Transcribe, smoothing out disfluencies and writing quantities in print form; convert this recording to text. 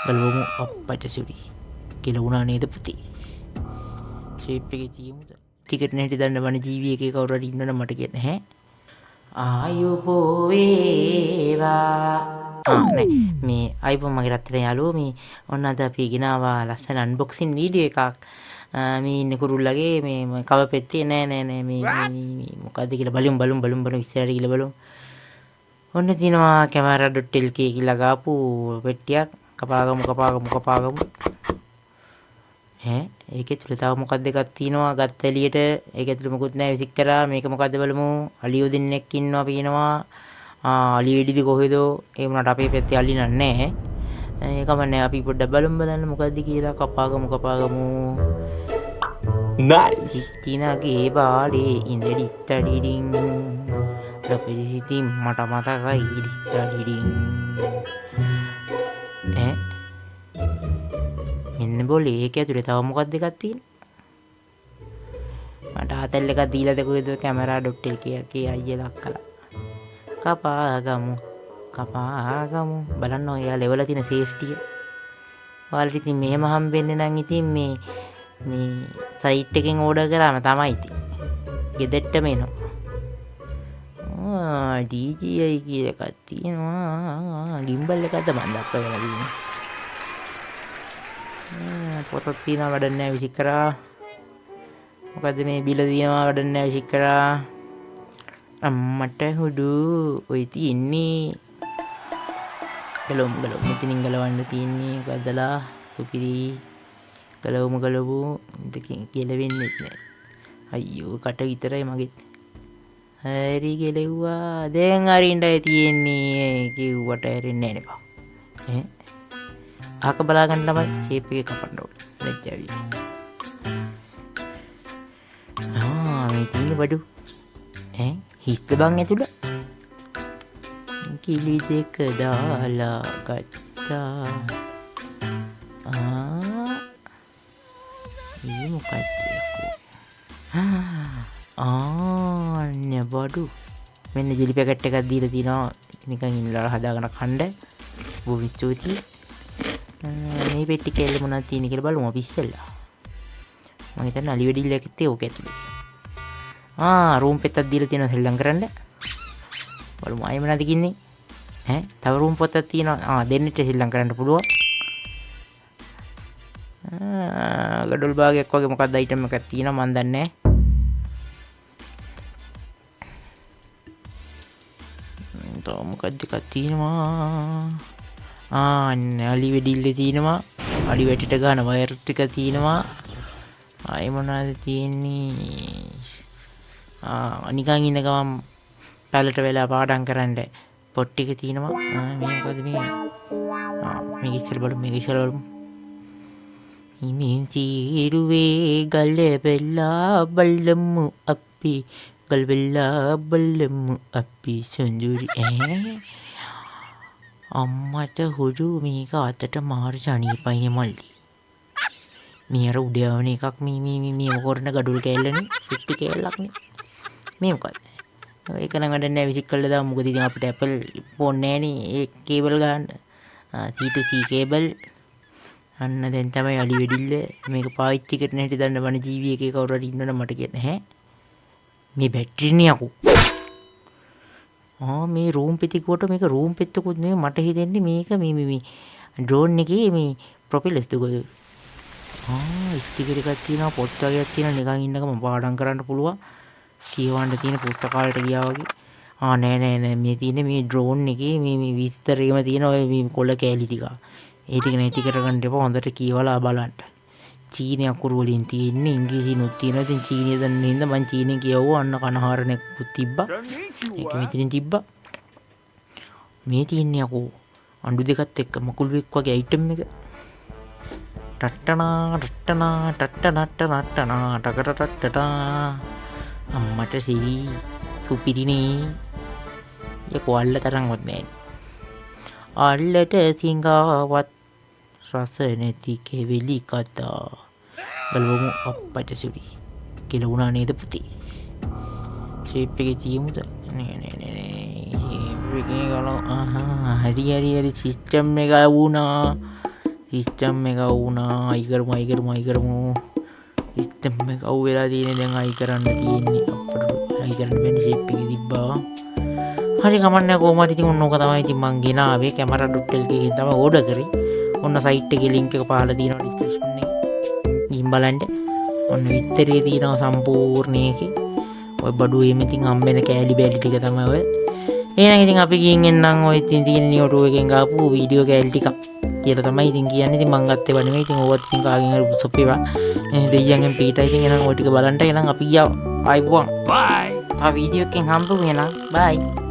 ගලවමු අප්පට සුරි කියලා වුණා නේද පුතේ? ෂේප් එකේ තියමුද? ටිකට් නැටි දන්න වන ජීවියකේ කවුරු හරි ඉන්නවනම් මට කියන්න ඈ. ආයුබෝ වේවා. නෑ මේ අයිබෝ මගේ රත්තරන් යාළුවෝ මේ ඔන්න අද අපි ගෙනාවා ලස්සන අන්බොක්සින් වීඩියෝ එකක්. මේ ඉන්න කුරුල්ලගේ මේ කව පෙත්තේ නෑ මේ මොකද්ද කියලා බලමු ඉස්සරහට ගිහලා බලමු. ඔන්න තියෙනවා camera.lk කියලා ගාපු පෙට්ටියක්. කපාගමු. ඒකේ තුල තව මොකක්ද එකක් තියෙනවා ගත්ත එළියට. ඒක ඇතුලේ මොකුත් නැහැ විසික් කරා. මේක මොකද්ද බලමු. අලියෝ දෙන්නෙක් ඉන්නවා පේනවා. අලි වෙඩිද කොහෙද? ඒ වුණාට අපේ පැත්තේ අලි නැහැ. ඒකම නැහැ. අපි පොඩ්ඩක් බලන්න මොකද්ද කියලා. කපාගමු. Nice. ඉතිනගේ බාලේ ඉඳලිත්තඩිඩින් ලපිසිතින් මට මතකයි ඉදිත්තඩිඩින් මෙන්න බෝලේ ඒක ඇතුලේ තව මොකක්ද එකක් තියෙන්නේ මට ආතල් එකක් දීලා දෙකෝද camera.lk එකේ අයියා දක්කලා කපාගමු බලන්න ඔයා ලෙවල තියෙන සේෆ්ටිය ඔයාලට ඉතින් මෙහෙම හම්බෙන්නේ නම් ඉතින් මේ සයිට් එකෙන් ඕඩර් කරාම තමයි ඉතින් ගෙදරටම එනවා DJI කියලා එකක් තියෙනවා ගිම්බල් එකක්ද මන් දක්වලා තියෙන්නේ පොතක් තියෙනවා වැඩක් නැහැ විසික් කරා මොකද්ද මේ බිල තියෙනවා වැඩක් නැහැ විසික් කරා අම්මට හුඩු ඔය තියෙන්නේ ගලවමු මෙතනින් ගලවන්න තියෙන්නේ මොකදලා සුපිරි ගලවමු දෙකෙන් කියලවෙන්නෙත් නෑ අයියෝ කට විතරයි මගෙත් හරි ගෙලෙව්වා දැන් අරින්ඩයි තියෙන්නේ කිව්වට ඇරෙන්නේ නෑ නේ බා ආක බලාගන්න ළමයි ෂේප් එකේ කපන්න ඕනේ ලැජ්ජාවි මේ තියෙන බඩු හිස්ත බං ඇතුළ කිලි දෙක දාලා ගත්තා මේ මොකක්ද ආන්න බඩු මෙන්න ජෙලි පැකට් එකක් දීලා තිනවා නිකන් ඉන්නලා හදාගෙන කන්න බොහොම ස්තුතියි මේ පෙට්ටි කැල්ල මොනවද තියෙන්නේ කියලා බලමු අපි ඉස්සෙල්ලා මම හිතන්නේ අලි වෙඩිල්ලක් ඉත්තේ ඕක ඇතුලේ රූම් පෙත්තක් දීලා තියෙනවා සෙල්ලම් කරන්න බලමු ආයෙ මොනවද කින්නේ තව රූම් පොත්තක් තියෙනවා දෙන්නෙට සෙල්ලම් කරන්න පුළුවන් ගඩොල් භාගයක් වගේ මොකක්ද අයිටම් එකක් තියෙනවා මන් දන්නේ නැහැ තව මොකක්ද එකක් තියෙනවා අලි වෙඩිල්ල තියෙනවා අලි වැටිට ගන්න වයර් ටික තියෙනවා ආයෙ මොනවද තියෙන්නේ නිකන් ඉන්න ගමන් පැලට වෙලා පාඩම් කරන්න පොට් ටික තියෙනවා මේ මොකද මේක ඉස්සර බලමු ඉමින් තීරුවේ ගල බෙල්ලා බලමු අපි ගල් බෙල්ලා බලමු අපි සුන්දුරි අම්මට හුරු මේක අතට මාරු සනීපයිනේ මල්ලි මේ අර උඩ යවන එකක් මේ මොකරන ගඩොල් කෑල්ලනේ පිටි කෑල්ලක්නේ මේ මොකද ඒක නම් වැඩක් නැහැ විසික් කරලා දාමු මොකද ඉතින් අපිට Apple ෆෝන් නැහනේ ඒ කේබල් ගන්න C2C කේබල් අන්න දැන් තමයි අලි වෙඩිල්ල මේක පාවිච්චි කරන හැටි දන්න වන ජීවියකේ කවුරු හරි ඉන්නවනම් මට කියන්න මේ බැටරිනේ අකෝ මේ රූම් පෙතිකුවට මේක රූම් පෙත්තකුත් නෙවෙයි මට හිතෙන්නේ මේක මේ ඩ්‍රෝන් එකේ මේ ප්‍රොපෙලර්ස් දුකද ස්ටිකර් එකක් තියෙනවා පොත් වගේක් තියෙනවා නිකන් ඉන්නකම පාඩම් කරන්න පුළුවන් කියවන්න තියෙන පුස්තකාලයට ගියා වගේ නෑ මේ තියෙන්නේ මේ ඩ්‍රෝන් එකේ මේ විස්තරේම තියෙන ඔය මේ කොළ කෑලි ටික ඒ ටික නැති කරගන්න එපා හොඳට කියවලා බලන්න චීන අකුරු වලින් තියෙන්නේ ඉංග්‍රීසිනුත් තියෙනවා ඉතින් චීනිය දන්න හින්දා මම චීනෙන් කියවුවා අන්න කනහරණයක් තිබ්බා ඒක මෙතනින් තිබ්බා මේ තියෙන්නේ අකෝ අඬු දෙකත් එක්ක මකුළුවෙක් වගේ අයිටම් එක ටට්ටනා ටකටටටනා අම්මට සිවි සුපිරිනේ යකෝ අල්ල තරම්වත් නෑ අල්ලට සිංගාවත් රස නැති කෙවිලි කතා ගලවමු අප්පට සුරි කියලා වුණා නේද පුතේ ෂේප් එකේ තියමුද නෑ එකේ ගලව හරි සිස්ටම් එක වුණා. සිස්ටම් එක වුණා. අයි කරමු. සිස්ටම් එක අවු වෙලා තියෙන්නේ. දැන් අයි කරන්න තියෙන්නේ. අපිට අයි කරන්න බැරි ෂේප් එකේ තිබ්බා. හරි කමන්නේ කොහොම හරි ඉතින් ඔන්න ඕක තමයි ඉතින් මං ගෙනාවේ camera.lk එකෙන් තමයි ඕඩර් කරේ. ඔන්න සයිට් එකේ link එක පහලා තියෙනවා description එකේ. ගිහින් බලන්න. ඔන්න විතරේ තියෙනවා සම්පූර්ණ එකේ. ඔය බඩුවේම ඉතින් හම්බෙන කෑලි බෑලි ටික තමයි ඔය. එහෙනම් ඉතින් අපි ගිහින් එන්නම් ඔය ඉතින් තියෙන YouTube එකෙන් ගාපු වීඩියෝ කෑලි ටික කියලා තමයි ඉතින් කියන්නේ. ඉතින් මං ගත්තේ නෙමෙයි. ඉතින් ඕවත් ඉතින් කාගෙන් හරි උසපේවා. දෙයියන්ගෙන් පීටා ඉතින් එහෙනම් ඔය ටික බලන්න. එහෙනම් අපි ගියා. ආයිබෝන්. බයි. ආ වීඩියෝ එකෙන් හම්බුනේ නම් බයි.